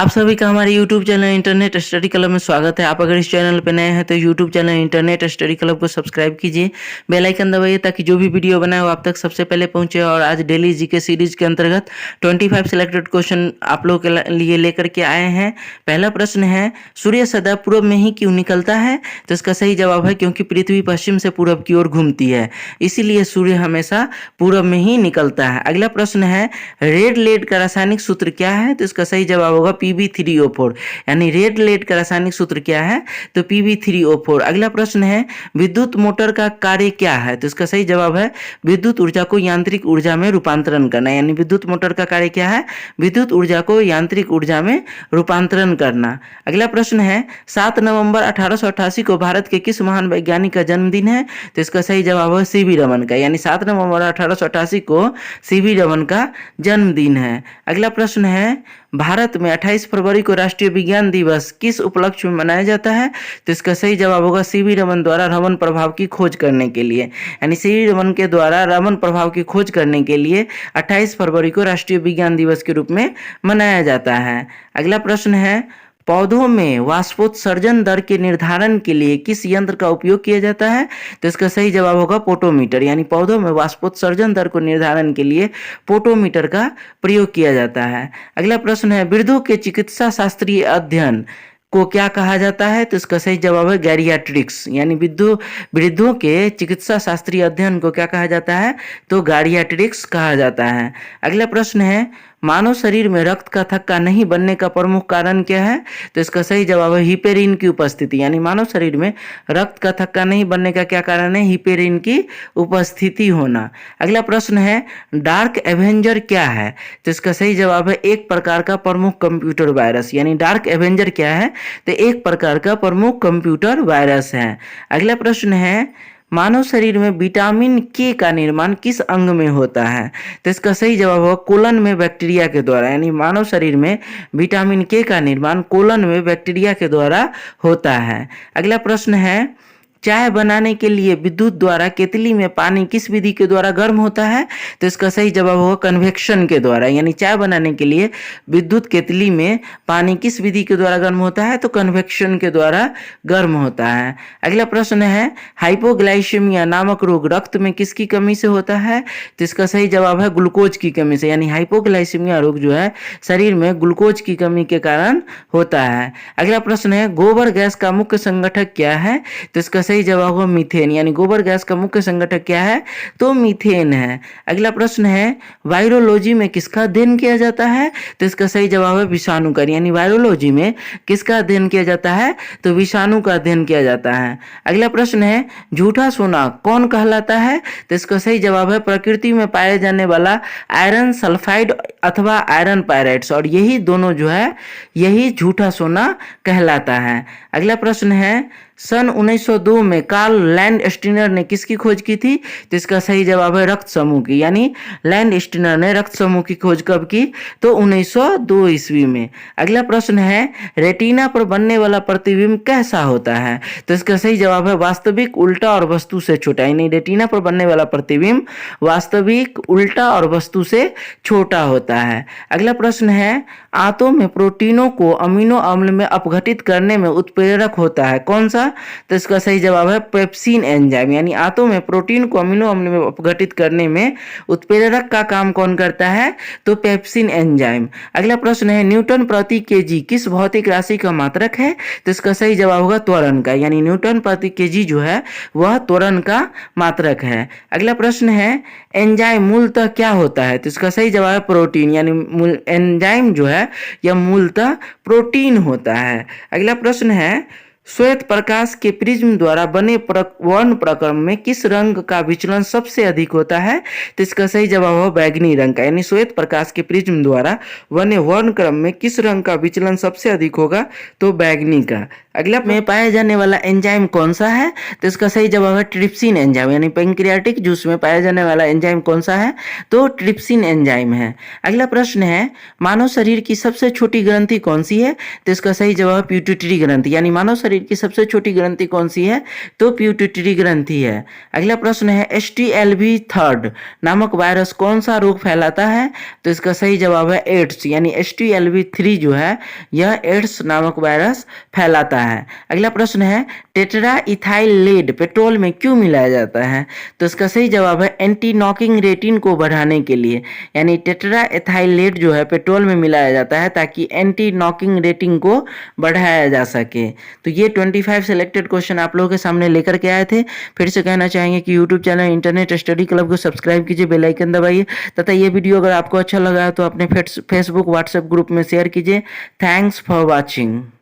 आप सभी का हमारे YouTube channel internet study club में स्वागत है। आप अगर इस चैनल पर नए हैं तो YouTube channel internet study club को सब्सक्राइब कीजिए, बेल आइकन दबाइए ताकि जो भी वीडियो बनाए वो आप तक सबसे पहले पहुंचे। और आज डेली जीके सीरीज के अंतर्गत 25 सिलेक्टेड क्वेश्चन आप लोगों के लिए लेकर के आए हैं। पहला प्रश्न है, सूर्य सदा पूर्व में ही क्यों निकलता है? तो इसका सही जवाब है क्योंकि पृथ्वी पश्चिम से पूर्व की ओर घूमती है, इसीलिए सूर्य हमेशा पूर्व में ही निकलता है। अगला प्रश्न है, रेड लेड का रासायनिक सूत्र क्या है? तो इसका सही जवाब होगा Pb3O4, यानी रेड लेड का रासायनिक सूत्र क्या है? तो Pb3O4। अगला प्रश्न है, विद्युत मोटर का कार्य क्या है? तो इसका सही जवाब है विद्युत ऊर्जा को यांत्रिक ऊर्जा में रूपांतरण करना, यानी विद्युत मोटर का कार्य क्या है? विद्युत ऊर्जा को यांत्रिक ऊर्जा में रूपांतरण करना। अगला प्रश्न है, 7 नवंबर 1888 को भारत के किस महान वैज्ञानिक का जन्मदिन है? तो इसका सही जवाब है सीवी रमन का, यानी 7 नवंबर 1888 को सीवी रमन का जन्मदिन है। अगला प्रश्न है, भारत में 28 फरवरी को राष्ट्रीय विज्ञान दिवस किस उपलक्ष्य में मनाया जाता है? तो इसका सही जवाब होगा सीवी रमन द्वारा रमन प्रभाव की खोज करने के लिए, यानी सीवी रमन के द्वारा रमन प्रभाव की खोज करने के लिए 28 फरवरी को राष्ट्रीय विज्ञान दिवस के रूप में मनाया जाता है। अगला प्रश्न है, पौधों में वाष्पोत्सर्जन दर के निर्धारण के लिए किस यंत्र का उपयोग किया जाता है? तो इसका सही जवाब होगा पोटोमीटर, यानी पौधों में वाष्पोत्सर्जन दर को निर्धारण के लिए पोटोमीटर का प्रयोग किया जाता है। अगला प्रश्न है, वृद्धों के चिकित्सा शास्त्रीय अध्ययन को क्या कहा जाता है? तो इसका सही जवाब है गैरियाट्रिक्स, यानी वृद्धों के चिकित्सा शास्त्रीय अध्ययन को क्या कहा जाता है? तो गैरियाट्रिक्स कहा जाता है। अगला प्रश्न है, मानव शरीर में रक्त का थक्का नहीं बनने का प्रमुख कारण क्या है? तो इसका सही जवाब है हिपेरिन की उपस्थिति, यानी मानव शरीर में रक्त का थक्का नहीं बनने का क्या कारण है? हिपेरिन की उपस्थिति होना। अगला प्रश्न है, डार्क एवेंजर क्या है? तो इसका सही जवाब है एक प्रकार का प्रमुख कंप्यूटर वायरस, यानी डार्क एवेंजर क्या है? तो एक प्रकार का प्रमुख कंप्यूटर वायरस है। अगला प्रश्न है, मानव शरीर में विटामिन के का निर्माण किस अंग में होता है? तो इसका सही जवाब होगा कोलन में बैक्टीरिया के द्वारा, यानी मानव शरीर में विटामिन के का निर्माण कोलन में बैक्टीरिया के द्वारा होता है। अगला प्रश्न है, चाय बनाने के लिए विद्युत द्वारा केतली में पानी किस विधि के द्वारा गर्म होता है? तो इसका सही जवाब होगा कन्वेक्शन के द्वारा, यानी चाय बनाने के लिए विद्युत केतली में पानी किस विधि के द्वारा गर्म होता है? तो कन्वेक्शन के द्वारा गर्म होता है। अगला प्रश्न है, हाइपोग्लाइसेमिया नामक रोग रक्त में किसकी कमी से होता है? तो इसका सही जवाब है ग्लूकोज की कमी से, यानी हाइपोग्लाइसेमिया रोग जो है शरीर में ग्लूकोज की कमी के कारण होता है। अगला प्रश्न है, गोबर गैस का मुख्य संगठक क्या है? तो इसका सही जवाब होगा मीथेन, यानी गोबर गैस का मुख्य संगठक क्या है? तो मीथेन है। अगला प्रश्न है, वायरोलॉजी में किसका अध्ययन किया जाता है? तो इसका सही जवाब है विषाणु का, यानी वायरोलॉजी में किसका अध्ययन किया जाता है? तो विषाणु का अध्ययन किया जाता है। अगला प्रश्न है, झूठा सोना कौन कहलाता है? तो इसका सही जवाब है प्रकृति में पाए जाने वाला आयरन सल्फाइड अथवा आयरन पायराइड्स, और यही दोनों जो है यही झूठा सोना कहलाता है। अगला प्रश्न है, सन 1902 में कार्ल लैंडस्टीनर ने किसकी खोज की थी? तो इसका सही जवाब है रक्त समूह की, यानी लैंडस्टीनर ने रक्त समूह की खोज कब की? तो 1902 ईस्वी में। अगला प्रश्न है, रेटिना पर बनने वाला प्रतिबिंब कैसा होता है? तो इसका सही जवाब है वास्तविक, उल्टा और वस्तु से छोटा, यानी रेटिना पर बनने वाला प्रतिबिंब वास्तविक, उल्टा और वस्तु से छोटा होता है। अगला प्रश्न है, आंतों में प्रोटीनों को अमीनो अम्ल में अपघटित करने में उत्प्रेरक होता है कौन सा? तो इसका सही जवाब है पेप्सिन एंजाइम, यानी आंतों में प्रोटीन को अमीनो अम्ल में अपघटित करने में उत्प्रेरक का काम कौन करता है? तो पेप्सिन एंजाइम। अगला प्रश्न है, न्यूटन प्रति केजी किस भौतिक राशि का मात्रक है? तो इसका सही जवाब होगा त्वरण का, यानी न्यूटन प्रति केजी जो है वह त्वरण का मात्रक है। अगला प्रश्न है, एंजाइम मूलतः क्या होता है? तो इसका सही जवाब है प्रोटीन, यानी एंजाइम जो है यह मूलतः प्रोटीन होता है। अगला प्रश्न है, श्वेत प्रकाश के प्रिज्म द्वारा बने वर्ण प्रक्रम में किस रंग का विचलन सबसे अधिक होता है? तो इसका सही जवाब है बैगनी रंग का, यानी श्वेत प्रकाश के प्रिज्म द्वारा बने वर्ण क्रम में किस रंग का विचलन सबसे अधिक होगा? तो बैगनी का। अगला में पाया जाने वाला एंजाइम कौन सा है? तो इसका सही जवाब है ट्रिप्सिन एंजाइम, यानी पैंक्रियाटिक जूस में पाया जाने वाला एंजाइम कौन सा है? तो ट्रिप्सिन एंजाइम है। अगला प्रश्न है मानव शरीर की सबसे छोटी ग्रंथि कौन सी है? तो इसका सही जवाब पिट्यूटरी ग्रंथि, यानी मानव शरीर की सबसे छोटी ग्रंथि कौन सी है? तो पिट्यूटरी ग्रंथि है। अगला प्रश्न है HTLV-3 नामक वायरस कौन सा रोग फैलाता है? तो इसका सही जवाब है एड्स, यानी HTLV-3 जो है यह एड्स नामक वायरस फैलाता है। अगला प्रश्न है टेट्रा इथाइल लेड पेट्रोल में क्यों मिलाया जाता है? तो इसका सही जवाब है एंटी नॉकिंग रेटिंग को बढ़ाने के लिए, यानी टेट्रा इथाइल लेड जो है पेट्रोल में मिलाया जाता है ताकि एंटी नॉकिंग रेटिंग को बढ़ाया जा सके। तो ये 25 सिलेक्टेड क्वेश्चन आप लोगों के सामने लेकर के आए थे। फिर से कहना चाहेंगे कि YouTube channel internet study club को सब्सक्राइब कीजिए, बेल आइकन दबाइए तथा ये वीडियो अगर आपको अच्छा लगा है तो अपने फेसबुक व्हाट्सएप ग्रुप में शेयर कीजिए। Thanks for watching.